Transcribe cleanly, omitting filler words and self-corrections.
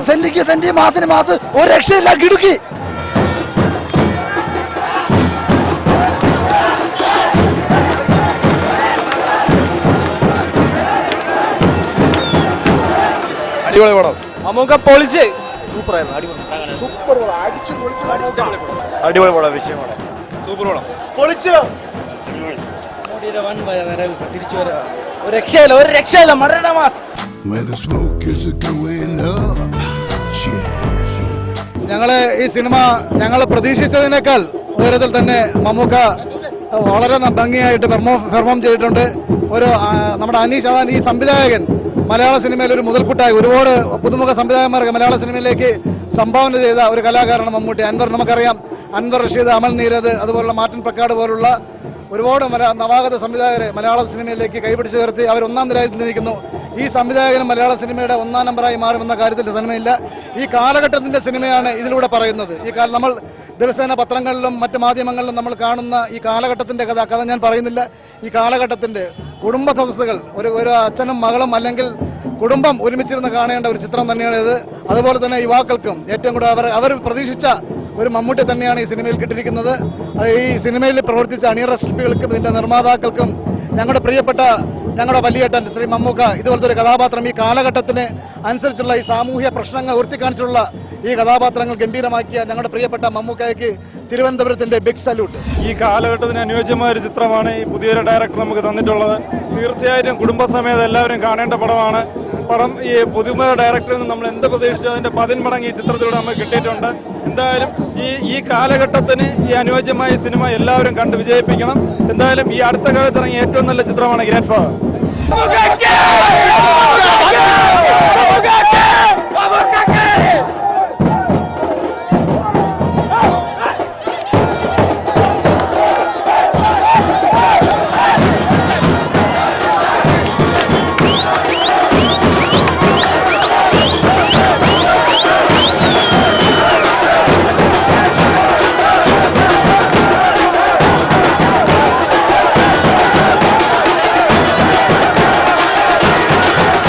Senti മാസത്തിന് മാസം ഒരു രക്ഷയില്ല കിടുക്കി. അടിപൊളി പടം. നമുക്ക് പൊളിച്ച് സൂപ്പറായിരുന്നു. അടിപൊളി പടം. വിഷയമാണ്. സൂപ്പർ പടം. പൊളിച്ച് തിരിച്ചു വരാ. ഒരു രക്ഷയില്ല മരണ മാസ്. ഞങ്ങള് ഈ സിനിമ ഞങ്ങൾ പ്രതീക്ഷിച്ചതിനേക്കാൾ ഉയരത്തിൽ തന്നെ മമ്മൂക്ക വളരെ ഭംഗിയായിട്ട് പെർഫോം ചെയ്തിട്ടുണ്ട്. നമ്മുടെ അനീഷ് അതാണ് ഈ സംവിധായകൻ മലയാള സിനിമയിൽ ഒരു മുതൽക്കൂട്ടായി ഒരുപാട് പുതുമുഖ സംവിധായകന്മാർക്ക് മലയാള സിനിമയിലേക്ക് സംഭാവന ചെയ്ത ഒരു കലാകാരനാണ് മമ്മൂട്ടി. അൻവർ നമുക്കറിയാം, അൻവർ റഷീദ്, അമൽ നീരദ്, അതുപോലുള്ള മാർട്ടിൻ പ്രക്കാട് പോലുള്ള ഒരുപാട് നവാഗത സംവിധായകരെ മലയാള സിനിമയിലേക്ക് കൈപിടിച്ച് ഉയർത്തി അവർ ഒന്നാം നിരയിൽ നിൽക്കുന്നു. ഈ സംവിധായകനും മലയാള സിനിമയുടെ ഒന്നാം നമ്പറായി മാറുമെന്ന കാര്യത്തിൽ സിനിമയില്ല. ഈ കാലഘട്ടത്തിൻ്റെ സിനിമയാണ് ഇതിലൂടെ പറയുന്നത്. നമ്മൾ ദിവസേന പത്രങ്ങളിലും മറ്റ് മാധ്യമങ്ങളിലും നമ്മൾ കാണുന്ന ഈ കാലഘട്ടത്തിൻ്റെ കഥ ഞാൻ പറയുന്നില്ല. ഈ കാലഘട്ടത്തിൻ്റെ കുടുംബ സദസ്സുകൾ ഒരു അച്ഛനും മകളും അല്ലെങ്കിൽ കുടുംബം ഒരുമിച്ചിരുന്ന് കാണേണ്ട ഒരു ചിത്രം തന്നെയാണ് ഇത്. അതുപോലെ തന്നെ യുവാക്കൾക്കും ഏറ്റവും കൂടുതൽ അവർ പ്രതീക്ഷിച്ച ഒരു മമ്മൂട്ടി തന്നെയാണ് ഈ സിനിമയിൽ കിട്ടിയിരിക്കുന്നത്. ഈ സിനിമയിൽ പ്രവർത്തിച്ച അണിയറ ശില്പികൾക്കും ഇതിൻ്റെ നിർമ്മാതാക്കൾക്കും ഞങ്ങളുടെ വലിയേട്ടൻ ശ്രീ മമ്മൂക്ക ഇതുപോലത്തെ ഒരു കഥാപാത്രം ഈ കാലഘട്ടത്തിന് അനുസരിച്ചുള്ള ഈ സാമൂഹ്യ പ്രശ്നങ്ങൾ ഉയർത്തിക്കാണിച്ചുള്ള ഈ കഥാപാത്രങ്ങൾ ഗംഭീരമാക്കിയ ഞങ്ങളുടെ പ്രിയപ്പെട്ട മമ്മൂക്കയ്ക്ക് തിരുവനന്തപുരത്തിന്റെ ബിഗ് സല്യൂട്ട്. ഈ കാലഘട്ടത്തിന് അനുയോജ്യമായ ഒരു ചിത്രമാണ് ഈ പുതിയൊരു ഡയറക്ടർ നമുക്ക് തന്നിട്ടുള്ളത്. തീർച്ചയായിട്ടും കുടുംബസമേതം എല്ലാവരും കാണേണ്ട പടമാണ്. പടം ഈ പുതുമുഖ ഡയറക്ടറിൽ നിന്ന് നമ്മൾ എന്ത് പ്രതീക്ഷിച്ചു അതിന്റെ 10 മടങ്ങ് ഈ ചിത്രത്തിലൂടെ നമുക്ക് കിട്ടിയിട്ടുണ്ട്. എന്തായാലും ഈ കാലഘട്ടത്തിന് ഈ അനുയോജ്യമായ സിനിമ എല്ലാവരും കണ്ട് വിജയിപ്പിക്കണം. എന്തായാലും ഈ അടുത്ത കാലത്ത് ഇറങ്ങിയ ഏറ്റവും നല്ല ചിത്രമാണ് ഗ്രേറ്റ് ഫാദർ.